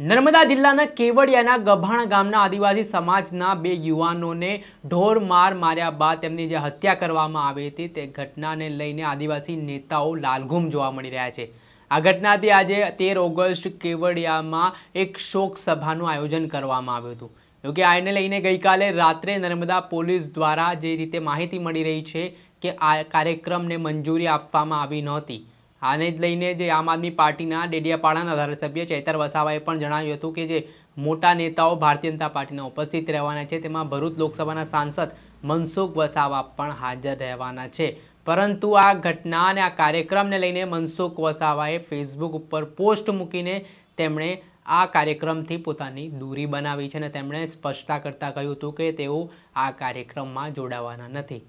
નર્મદા જિલ્લાના કેવડિયાના ગભાણ ગામના આદિવાસી સમાજના બે યુવાનોને ઢોર માર્યા બાદ તેમની જે હત્યા કરવામાં આવી હતી તે ઘટનાને લઈને આદિવાસી નેતાઓ લાલઘૂમ જોવા મળી રહ્યા છે। આ ઘટનાથી આજે 13 ઓગસ્ટ કેવડિયામાં એક શોક સભાનું આયોજન કરવામાં આવ્યું હતું। જોકે આને લઈને ગઈકાલે રાત્રે નર્મદા પોલીસ દ્વારા જે રીતે માહિતી મળી રહી છે કે આ કાર્યક્રમને મંજૂરી આપવામાં આવી નહોતી। આને જ લઈને જે આમ આદમી પાર્ટીના ડેડિયાપાડાના ધારાસભ્ય ચૈતર વસાવાએ પણ જણાવ્યું હતું કે જે મોટા નેતાઓ ભારતીય જનતા પાર્ટીના ઉપસ્થિત રહેવાના છે, તેમાં ભરૂચ લોકસભાના સાંસદ મનસુખ વસાવા પણ હાજર રહેવાના છે। પરંતુ આ ઘટના અને આ કાર્યક્રમને લઈને મનસુખ વસાવાએ ફેસબુક ઉપર પોસ્ટ મૂકીને તેમણે આ કાર્યક્રમથી પોતાની દૂરી બનાવી છે અને તેમણે સ્પષ્ટતા કરતાં કહ્યું હતું કે તેઓ આ કાર્યક્રમમાં જોડાવાના નથી।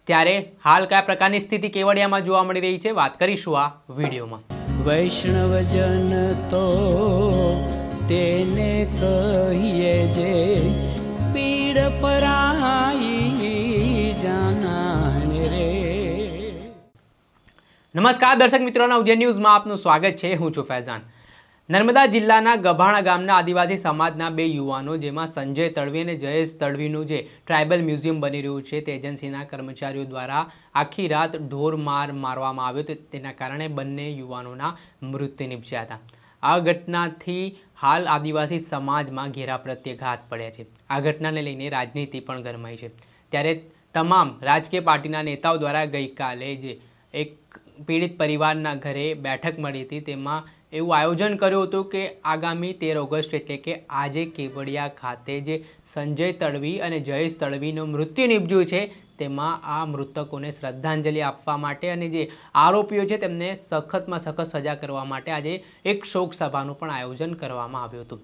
ત્યારે હાલ કયા પ્રકારની સ્થિતિ કેવડિયામાં જોવા મળી રહી છે વાત કરીશું આ વિડીયોમાં। વૈષ્ણવજન તો તેને કહીએ જે પીડ પરાઈ જાનાને રે। નમસ્કાર દર્શક મિત્રો, નવજીવન ન્યૂઝમાં આપનું સ્વાગત છે। હું છું ફૈઝાન। નર્મદા જિલ્લાના ગભાણા ગામના આદિવાસી સમાજના બે યુવાનો, જેમાં સંજય તડવી અને જયેશ તડવીનું જે ટ્રાઇબલ મ્યુઝિયમ બની રહ્યું છે તે એજન્સીના કર્મચારીઓ દ્વારા આખી રાત ઢોર મારવામાં આવ્યો તો તેના કારણે બંને યુવાનોના મૃત્યુ નિપજ્યા હતા। આ ઘટનાથી હાલ આદિવાસી સમાજમાં ઘેરા પ્રત્યાઘાત પડ્યા છે। આ ઘટનાને લઈને રાજનીતિ પણ ગરમાઈ છે। ત્યારે તમામ રાજકીય પાર્ટીના નેતાઓ દ્વારા ગઈકાલે જે એક પીડિત પરિવારના ઘરે બેઠક મળી હતી તેમાં એવું આયોજન કર્યું હતું કે આગામી 13 ઓગસ્ટ એટલે કે આજે કેવડિયા ખાતે જે સંજય તડવી અને જયેશ તડવીનું મૃત્યુ નિપજ્યું છે તેમાં આ મૃતકોને શ્રદ્ધાંજલિ આપવા માટે અને જે આરોપીઓ છે તેમને સખતમાં સખત સજા કરવા માટે આજે એક શોક સભાનું પણ આયોજન કરવામાં આવ્યું હતું।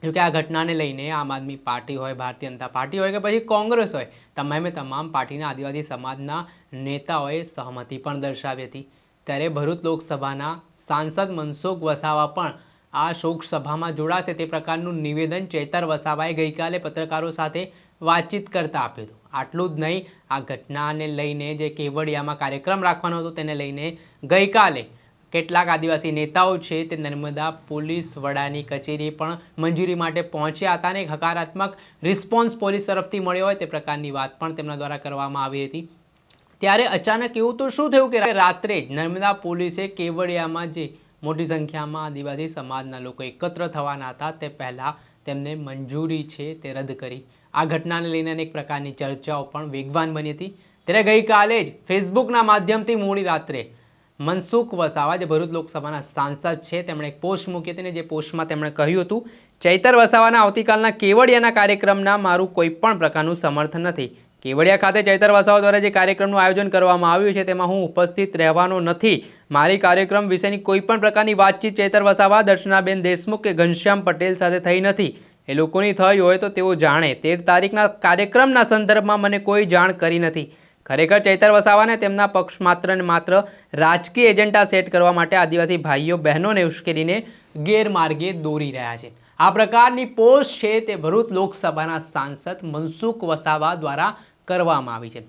જોકે આ ઘટનાને લઈને આમ આદમી પાર્ટી હોય, ભારતીય જનતા પાર્ટી હોય કે પછી કોંગ્રેસ હોય, તમામ પાર્ટીના આદિવાસી સમાજના નેતાઓએ સહમતિ પણ દર્શાવી હતી। ત્યારે ભરૂચ લોકસભાના સાંસદ મનસુખ વસાવા પણ આ શોક સભામાં જોડાશે તે પ્રકારનું નિવેદન ચૈતર વસાવાએ ગઈકાલે પત્રકારો સાથે વાતચીત કરતા આપ્યું હતું। આટલું જ નહીં, આ ઘટનાને લઈને જે કેવડિયામાં કાર્યક્રમ રાખવાનો હતો તેને લઈને ગઈકાલે કેટલાક આદિવાસી નેતાઓ છે તે નર્મદા પોલીસ વડાની કચેરી પણ મંજૂરી માટે પહોંચ્યા હતા અને એક હકારાત્મક રિસ્પોન્સ પોલીસ તરફથી મળ્યો હોય તે પ્રકારની વાત પણ તેમના દ્વારા કરવામાં આવી હતી। ત્યારે અચાનક એવું તો શું થયું કે રાત્રે જ નર્મદા પોલીસે કેવડિયામાં જે મોટી સંખ્યામાં આદિવાસી સમાજના લોકો એકત્ર થવાના હતા તે પહેલાં તેમને મંજૂરી છે તે રદ કરી। આ ઘટનાને લઈને અનેક પ્રકારની ચર્ચાઓ પણ વેગવાન બની હતી। ત્યારે ગઈકાલે જ ફેસબુકના માધ્યમથી મોડી રાત્રે મનસુખ વસાવા જે ભરૂચ લોકસભાના સાંસદ છે તેમણે એક પોસ્ટ મૂકી હતી અને જે પોસ્ટમાં તેમણે કહ્યું હતું, ચૈતર વસાવાના આવતીકાલના કેવડિયાના કાર્યક્રમના મારું કોઈ પણ પ્રકારનું સમર્થન નથી। કેવડિયા ખાતે ચૈતર વસાવા દ્વારા જે કાર્યક્રમનું આયોજન કરવામાં આવ્યું છે તેમાં હું ઉપસ્થિત રહેવાનો નથી। મારી કાર્યક્રમ વિશેની કોઈ પણ પ્રકારની વાતચીત ચૈતર વસાવા, દર્શનાબેન દેશમુખ કે ઘનશ્યામ પટેલ સાથે થઈ નથી। એ લોકોની થઈ હોય તો તેઓ જાણે। 13 તારીખના કાર્યક્રમના સંદર્ભમાં મને કોઈ જાણ કરી નથી। ખરેખર ચૈતર વસાવાને તેમના પક્ષ માત્ર ને માત્ર રાજકીય એજન્ડા સેટ કરવા માટે આદિવાસી ભાઈઓ બહેનોને ઉશ્કેરીને ગેરમાર્ગે દોરી રહ્યા છે। આ પ્રકારની પોસ્ટ છે તે ભરૂચ લોકસભાના સાંસદ મનસુખ વસાવા દ્વારા કરવામાં આવી છે।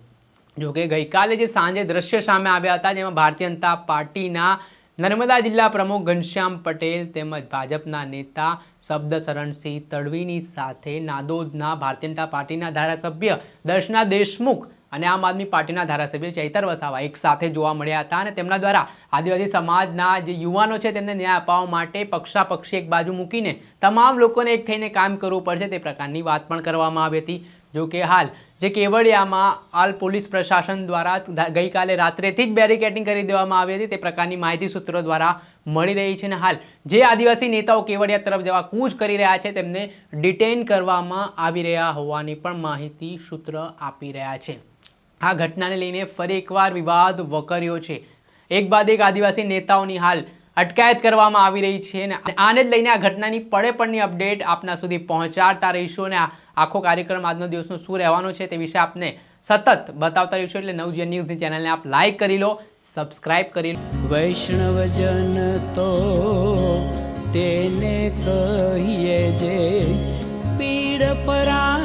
જોકે ગઈકાલે જે સાંજે દ્રશ્ય સામે આવ્યા હતા જેમાં ભારતીય જનતા પાર્ટીના નર્મદા જિલ્લા પ્રમુખ ઘનશ્યામ પટેલ તેમજ ભાજપના નેતા શબ્દશરણસિંહ તડવીની સાથે નાદોદના ભારતીય જનતા પાર્ટીના ધારાસભ્ય દર્શના દેશમુખ અને આમ આદમી પાર્ટીના ધારાસભ્ય ચૈતર વસાવા એક સાથે જોવા મળ્યા હતા અને તેમના દ્વારા આદિવાસી સમાજના જે યુવાનો છે તેમને ન્યાય અપાવવા માટે પક્ષાપક્ષી એક બાજુ મૂકીને તમામ લોકોને એક થઈને કામ કરવું પડશે તે પ્રકારની વાત પણ કરવામાં આવી હતી। જો કે હાલ જે કેવડિયામાં હાલ પોલીસ પ્રશાસન દ્વારા ગઈકાલે રાત્રેથી જ બેરિકેડિંગ કરી દેવામાં આવી હતી તે પ્રકારની માહિતી સૂત્રો દ્વારા મળી રહી છે અને હાલ જે આદિવાસી નેતાઓ કેવડિયા તરફ જવા કૂચ કરી રહ્યા છે તેમને ડિટેઇન કરવામાં આવી રહ્યા હોવાની પણ માહિતી સૂત્ર આપી રહ્યા છે। આ ઘટનાને લઈને ફરી એકવાર વિવાદ વકર્યો છે। એક બાદ એક આદિવાસી નેતાઓની હાલ અટકાયત કરવામાં આવી રહી છે અને આને જ લઈને આ ઘટનાની પડે અપડેટ આપના સુધી પહોંચાડતા રહીશું અને આખો કાર્યક્રમ આજનો દિવસનો શું રહેવાનો છે તે વિશે આપને સતત બતાવતા રહીશું। એટલે નવજીવન ન્યૂઝની ચેનલને આપ લાઈક કરી લો, સબસ્ક્રાઇબ કરી લો। વૈષ્ણવજન તો તેને કહીએ જે પીડ પરા